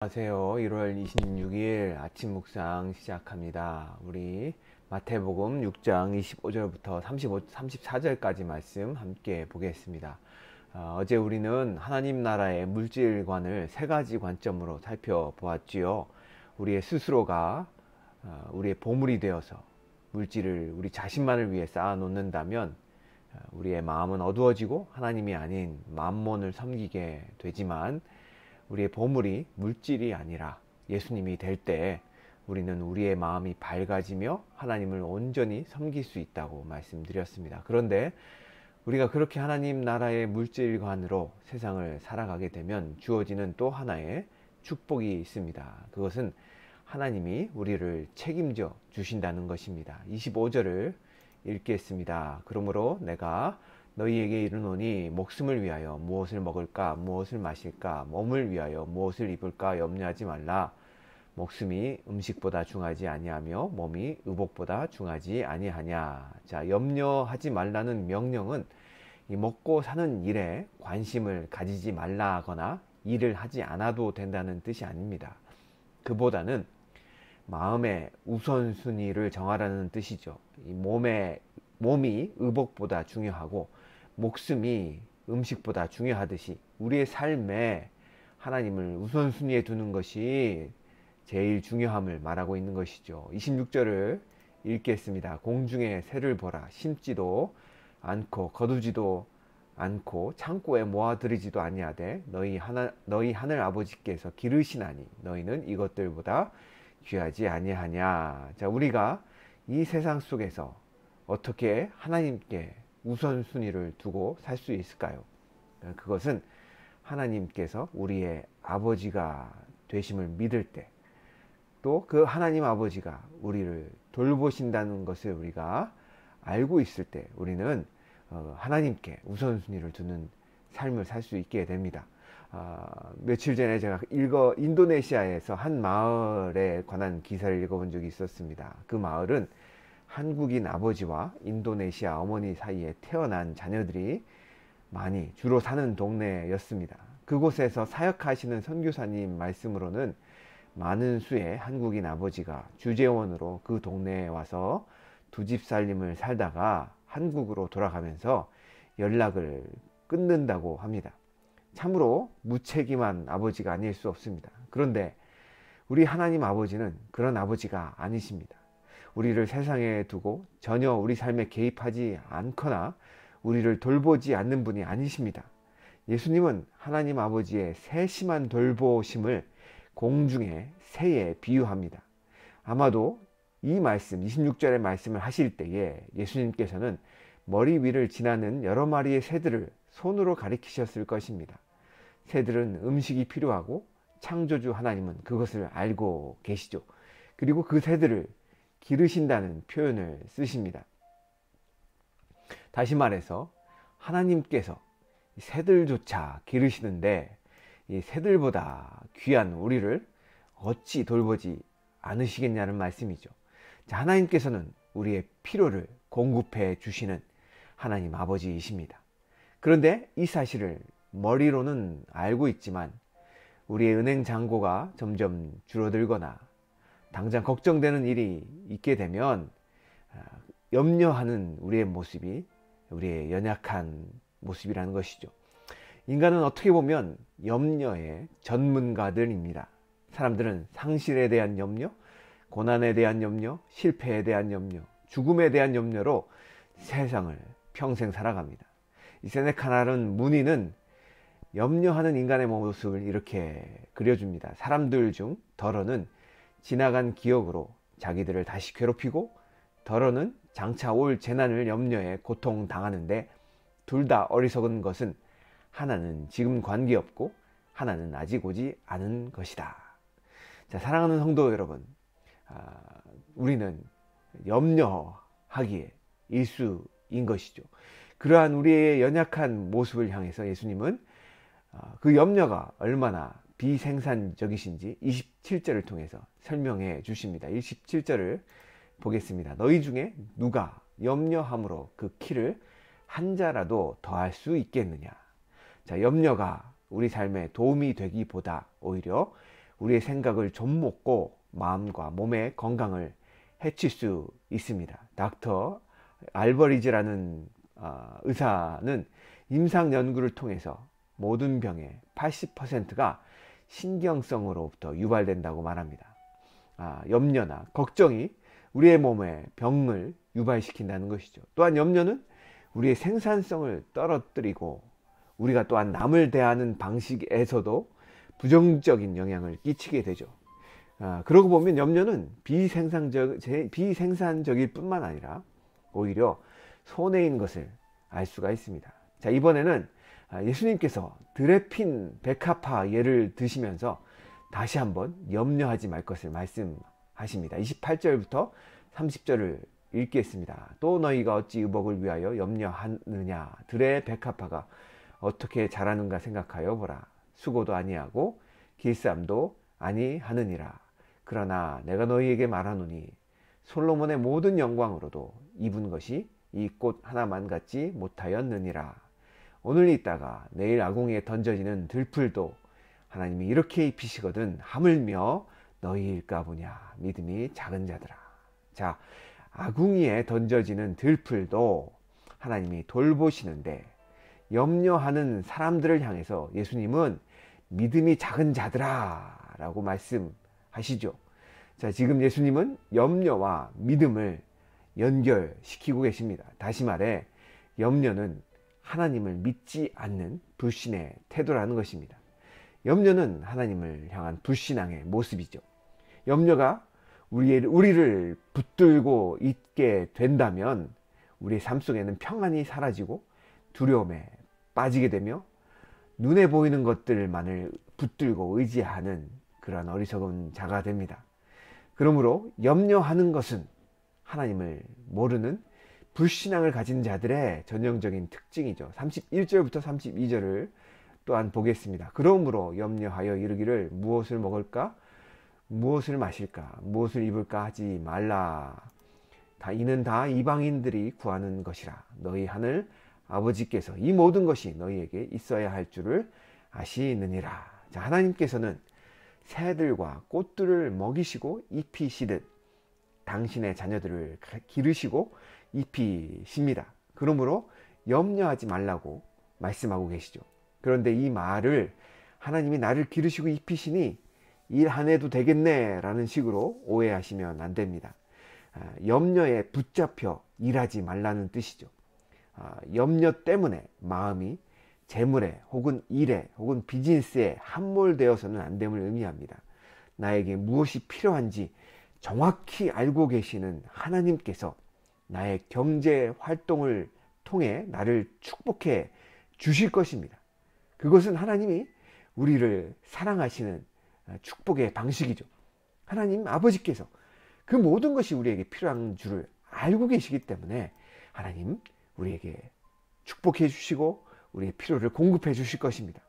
안녕하세요. 1월 26일 아침 묵상 시작합니다. 우리 마태복음 6장 25절부터 34절까지 말씀 함께 보겠습니다. 어제 우리는 하나님 나라의 물질관을 세 가지 관점으로 살펴보았지요. 우리의 스스로가 우리의 보물이 되어서 물질을 우리 자신만을 위해 쌓아 놓는다면 우리의 마음은 어두워지고 하나님이 아닌 맘몬을 섬기게 되지만, 우리의 보물이 물질이 아니라 예수님이 될 때 우리는 우리의 마음이 밝아지며 하나님을 온전히 섬길 수 있다고 말씀드렸습니다. 그런데 우리가 그렇게 하나님 나라의 물질관으로 세상을 살아가게 되면 주어지는 또 하나의 축복이 있습니다. 그것은 하나님이 우리를 책임져 주신다는 것입니다. 25절을 읽겠습니다. 그러므로 내가 너희에게 이르노니 목숨을 위하여 무엇을 먹을까 무엇을 마실까, 몸을 위하여 무엇을 입을까 염려하지 말라. 목숨이 음식보다 중하지 아니하며 몸이 의복보다 중하지 아니하냐. 자, 염려하지 말라는 명령은 이 먹고 사는 일에 관심을 가지지 말라거나 일을 하지 않아도 된다는 뜻이 아닙니다. 그보다는 마음의 우선순위를 정하라는 뜻이죠. 이 몸이 의복보다 중요하고 목숨이 음식보다 중요하듯이 우리의 삶에 하나님을 우선순위에 두는 것이 제일 중요함을 말하고 있는 것이죠. 26절을 읽겠습니다. 공중의 새를 보라. 심지도 않고 거두지도 않고 창고에 모아들이지도 아니하되 너희 하늘 아버지께서 기르시나니 너희는 이것들보다 귀하지 아니하냐. 자, 우리가 이 세상 속에서 어떻게 하나님께 우선순위를 두고 살 수 있을까요? 그것은 하나님께서 우리의 아버지가 되심을 믿을 때, 또 그 하나님 아버지가 우리를 돌보신다는 것을 우리가 알고 있을 때 우리는 하나님께 우선순위를 두는 삶을 살 수 있게 됩니다. 며칠 전에 제가 인도네시아에서 한 마을에 관한 기사를 읽어본 적이 있었습니다. 그 마을은 한국인 아버지와 인도네시아 어머니 사이에 태어난 자녀들이 많이 주로 사는 동네였습니다. 그곳에서 사역하시는 선교사님 말씀으로는 많은 수의 한국인 아버지가 주재원으로 그 동네에 와서 두 집 살림을 살다가 한국으로 돌아가면서 연락을 끊는다고 합니다. 참으로 무책임한 아버지가 아닐 수 없습니다. 그런데 우리 하나님 아버지는 그런 아버지가 아니십니다. 우리를 세상에 두고 전혀 우리 삶에 개입하지 않거나 우리를 돌보지 않는 분이 아니십니다. 예수님은 하나님 아버지의 세심한 돌보심을 공중의 새에 비유합니다. 아마도 이 말씀, 26절의 말씀을 하실 때에 예수님께서는 머리 위를 지나는 여러 마리의 새들을 손으로 가리키셨을 것입니다. 새들은 음식이 필요하고 창조주 하나님은 그것을 알고 계시죠. 그리고 그 새들을 기르신다는 표현을 쓰십니다. 다시 말해서 하나님께서 새들조차 기르시는데 이 새들보다 귀한 우리를 어찌 돌보지 않으시겠냐는 말씀이죠. 자, 하나님께서는 우리의 필요를 공급해 주시는 하나님 아버지이십니다. 그런데 이 사실을 머리로는 알고 있지만 우리의 은행 잔고가 점점 줄어들거나 당장 걱정되는 일이 있게 되면 염려하는 우리의 모습이 우리의 연약한 모습이라는 것이죠. 인간은 어떻게 보면 염려의 전문가들입니다. 사람들은 상실에 대한 염려, 고난에 대한 염려, 실패에 대한 염려, 죽음에 대한 염려로 세상을 평생 살아갑니다. 이 세네카라는 문인은 염려하는 인간의 모습을 이렇게 그려줍니다. 사람들 중 덜어는 지나간 기억으로 자기들을 다시 괴롭히고, 덜어는 장차 올 재난을 염려해 고통당하는데, 둘 다 어리석은 것은 하나는 지금 관계없고 하나는 아직 오지 않은 것이다. 자, 사랑하는 성도 여러분, 우리는 염려하기에 일수인 것이죠. 그러한 우리의 연약한 모습을 향해서 예수님은 그 염려가 얼마나 비생산적이신지 27절을 통해서 설명해 주십니다. 27절을 보겠습니다. 너희 중에 누가 염려함으로 그 키를 한 자라도 더할 수 있겠느냐. 자, 염려가 우리 삶에 도움이 되기보다 오히려 우리의 생각을 좀먹고 마음과 몸의 건강을 해칠 수 있습니다. 닥터 알버리즈라는 의사는 임상 연구를 통해서 모든 병의 80%가 신경성으로부터 유발된다고 말합니다. 염려나 걱정이 우리의 몸에 병을 유발시킨다는 것이죠. 또한 염려는 우리의 생산성을 떨어뜨리고 우리가 또한 남을 대하는 방식에서도 부정적인 영향을 끼치게 되죠. 그러고 보면 염려는 비생산적일 뿐만 아니라 오히려 손해인 것을 알 수가 있습니다. 자, 이번에는 예수님께서 드레핀 백합화 예를 드시면서 다시 한번 염려하지 말 것을 말씀하십니다. 28절부터 30절을 읽겠습니다. 또 너희가 어찌 의복을 위하여 염려하느냐. 들의 백합화가 어떻게 자라는가 생각하여 보라. 수고도 아니하고 길쌈도 아니하느니라. 그러나 내가 너희에게 말하노니 솔로몬의 모든 영광으로도 입은 것이 이 꽃 하나만 갖지 못하였느니라. 오늘 있다가 내일 아궁이에 던져지는 들풀도 하나님이 이렇게 입히시거든 하물며 너희일까 보냐. 믿음이 작은 자들아. 자, 아궁이에 던져지는 들풀도 하나님이 돌보시는데 염려하는 사람들을 향해서 예수님은 믿음이 작은 자들아 라고 말씀하시죠. 자, 지금 예수님은 염려와 믿음을 연결시키고 계십니다. 다시 말해 염려는 하나님을 믿지 않는 불신의 태도라는 것입니다. 염려는 하나님을 향한 불신앙의 모습이죠. 염려가 우리를 붙들고 있게 된다면 우리의 삶 속에는 평안이 사라지고 두려움에 빠지게 되며 눈에 보이는 것들만을 붙들고 의지하는 그런 어리석은 자가 됩니다. 그러므로 염려하는 것은 하나님을 모르는 불신앙을 가진 자들의 전형적인 특징이죠. 31절부터 32절을 또한 보겠습니다. 그러므로 염려하여 이르기를 무엇을 먹을까? 무엇을 마실까? 무엇을 입을까? 하지 말라. 이는 다 이방인들이 구하는 것이라. 너희 하늘 아버지께서 이 모든 것이 너희에게 있어야 할 줄을 아시느니라. 자, 하나님께서는 새들과 꽃들을 먹이시고 입히시듯 당신의 자녀들을 기르시고 입히십니다. 그러므로 염려하지 말라고 말씀하고 계시죠. 그런데 이 말을 하나님이 나를 기르시고 입히시니 일 안 해도 되겠네 라는 식으로 오해하시면 안 됩니다. 염려에 붙잡혀 일하지 말라는 뜻이죠. 염려 때문에 마음이 재물에 혹은 일에 혹은 비즈니스에 함몰되어서는 안 됨을 의미합니다. 나에게 무엇이 필요한지 정확히 알고 계시는 하나님께서 나의 경제 활동을 통해 나를 축복해 주실 것입니다. 그것은 하나님이 우리를 사랑하시는 축복의 방식이죠. 하나님 아버지께서 그 모든 것이 우리에게 필요한 줄을 알고 계시기 때문에 하나님 우리에게 축복해 주시고 우리의 필요를 공급해 주실 것입니다.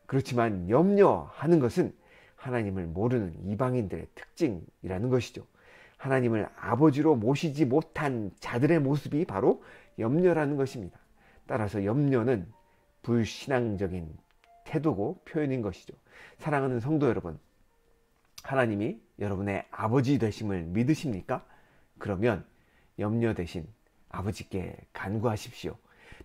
그렇지만 염려하는 것은 하나님을 모르는 이방인들의 특징이라는 것이죠. 하나님을 아버지로 모시지 못한 자들의 모습이 바로 염려라는 것입니다. 따라서 염려는 불신앙적인 태도고 표현인 것이죠. 사랑하는 성도 여러분, 하나님이 여러분의 아버지 되심을 믿으십니까? 그러면 염려 대신 아버지께 간구하십시오.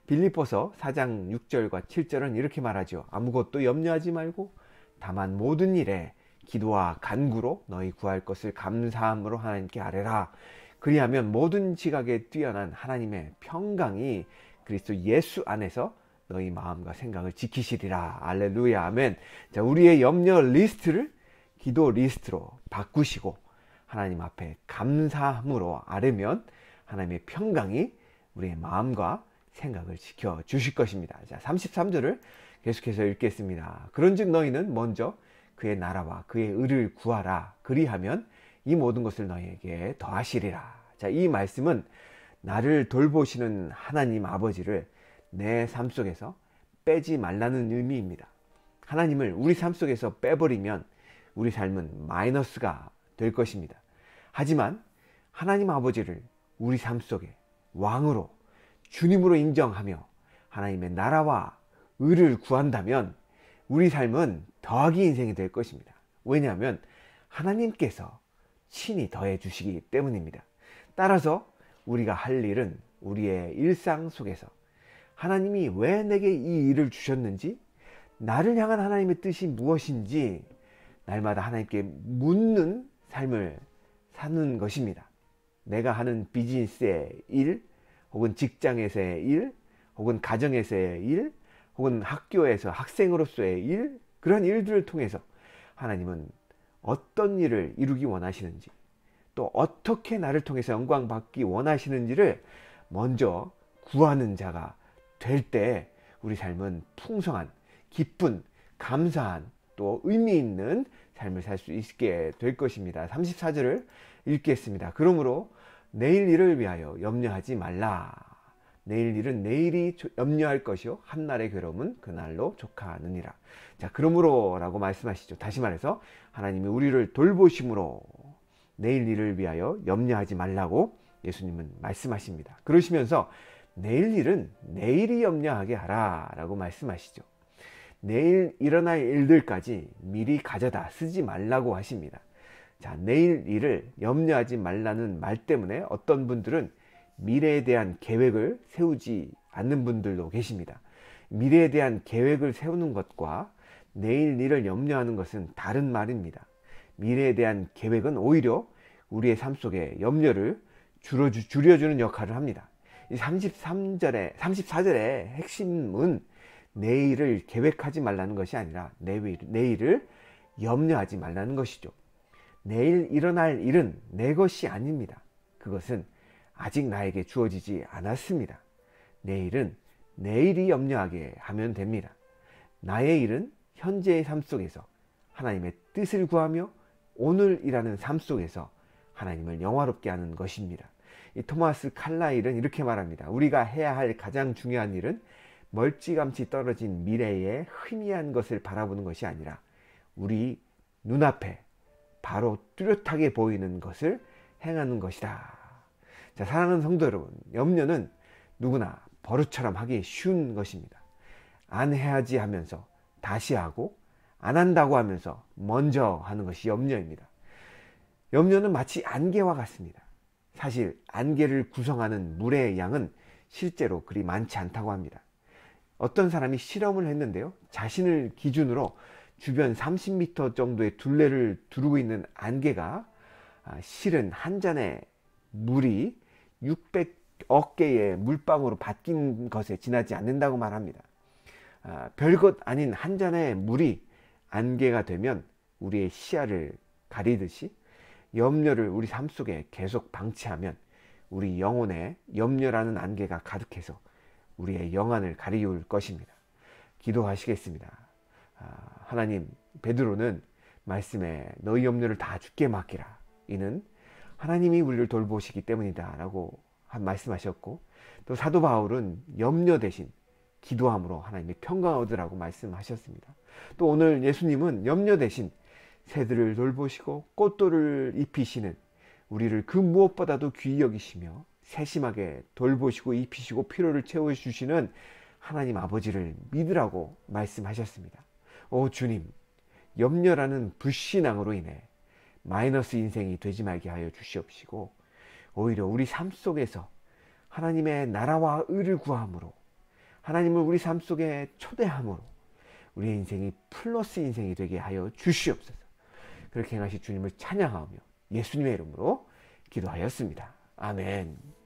빌립보서 4장 6절과 7절은 이렇게 말하죠. 아무것도 염려하지 말고 다만 모든 일에 기도와 간구로 너희 구할 것을 감사함으로 하나님께 아뢰라. 그리하면 모든 지각에 뛰어난 하나님의 평강이 그리스도 예수 안에서 너희 마음과 생각을 지키시리라. 알렐루야, 아멘. 자, 우리의 염려 리스트를 기도 리스트로 바꾸시고 하나님 앞에 감사함으로 아뢰면 하나님의 평강이 우리의 마음과 생각을 지켜 주실 것입니다. 자, 33절을 계속해서 읽겠습니다. 그런즉 너희는 먼저 그의 나라와 그의 의를 구하라. 그리하면 이 모든 것을 너희에게 더하시리라. 자, 이 말씀은 나를 돌보시는 하나님 아버지를 내 삶 속에서 빼지 말라는 의미입니다. 하나님을 우리 삶 속에서 빼버리면 우리 삶은 마이너스가 될 것입니다. 하지만 하나님 아버지를 우리 삶 속에 왕으로 주님으로 인정하며 하나님의 나라와 의를 구한다면 우리 삶은 더하기 인생이 될 것입니다. 왜냐하면 하나님께서 친히 더해 주시기 때문입니다. 따라서 우리가 할 일은 우리의 일상 속에서 하나님이 왜 내게 이 일을 주셨는지, 나를 향한 하나님의 뜻이 무엇인지 날마다 하나님께 묻는 삶을 사는 것입니다. 내가 하는 비즈니스의 일, 혹은 직장에서의 일, 혹은 가정에서의 일, 혹은 학교에서 학생으로서의 일, 그런 일들을 통해서 하나님은 어떤 일을 이루기 원하시는지, 또 어떻게 나를 통해서 영광 받기 원하시는지를 먼저 구하는 자가 될 때 우리 삶은 풍성한, 기쁜, 감사한, 또 의미 있는 삶을 살 수 있게 될 것입니다. 34절을 읽겠습니다. 그러므로 내일 일을 위하여 염려하지 말라. 내일 일은 내일이 염려할 것이요 한날의 괴로움은 그날로 족하느니라. 자, 그러므로 라고 말씀하시죠. 다시 말해서 하나님이 우리를 돌보심으로 내일 일을 위하여 염려하지 말라고 예수님은 말씀하십니다. 그러시면서 내일 일은 내일이 염려하게 하라 라고 말씀하시죠. 내일 일어날 일들까지 미리 가져다 쓰지 말라고 하십니다. 자, 내일 일을 염려하지 말라는 말 때문에 어떤 분들은 미래에 대한 계획을 세우지 않는 분들도 계십니다. 미래에 대한 계획을 세우는 것과 내일 일을 염려하는 것은 다른 말입니다. 미래에 대한 계획은 오히려 우리의 삶 속에 염려를 줄여주는 역할을 합니다. 이 34절의 핵심은 내일을 계획하지 말라는 것이 아니라 내일을 염려하지 말라는 것이죠. 내일 일어날 일은 내 것이 아닙니다. 그것은 아직 나에게 주어지지 않았습니다. 내일은 내일이 염려하게 하면 됩니다. 나의 일은 현재의 삶 속에서 하나님의 뜻을 구하며 오늘이라는 삶 속에서 하나님을 영화롭게 하는 것입니다. 이 토마스 칼라일은 이렇게 말합니다. 우리가 해야 할 가장 중요한 일은 멀찌감치 떨어진 미래의 희미한 것을 바라보는 것이 아니라 우리 눈앞에 바로 뚜렷하게 보이는 것을 행하는 것이다. 자, 사랑하는 성도 여러분, 염려는 누구나 버릇처럼 하기 쉬운 것입니다. 안 해야지 하면서 다시 하고, 안 한다고 하면서 먼저 하는 것이 염려입니다. 염려는 마치 안개와 같습니다. 사실 안개를 구성하는 물의 양은 실제로 그리 많지 않다고 합니다. 어떤 사람이 실험을 했는데요, 자신을 기준으로 주변 30m 정도의 둘레를 두르고 있는 안개가 실은 한 잔의 물이 600억 개의 물방울로 바뀐 것에 지나지 않는다고 말합니다. 별것 아닌 한 잔의 물이 안개가 되면 우리의 시야를 가리듯이 염려를 우리 삶 속에 계속 방치하면 우리 영혼에 염려라는 안개가 가득해서 우리의 영안을 가리울 것입니다. 기도하시겠습니다. 하나님, 베드로는 말씀에 너희 염려를 다 주께 맡기라. 이는 하나님이 우리를 돌보시기 때문이다 라고 말씀하셨고, 또 사도 바울은 염려 대신 기도함으로 하나님의 평강 얻으라고 말씀하셨습니다. 또 오늘 예수님은 염려 대신 새들을 돌보시고 꽃돌을 입히시는 우리를 그 무엇보다도 귀히 여기시며 세심하게 돌보시고 입히시고 필요를 채워주시는 하나님 아버지를 믿으라고 말씀하셨습니다. 오 주님, 염려라는 불신앙으로 인해 마이너스 인생이 되지 말게 하여 주시옵시고, 오히려 우리 삶 속에서 하나님의 나라와 의를 구함으로, 하나님을 우리 삶 속에 초대함으로 우리의 인생이 플러스 인생이 되게 하여 주시옵소서. 그렇게 행하실 주님을 찬양하며 예수님의 이름으로 기도하였습니다. 아멘.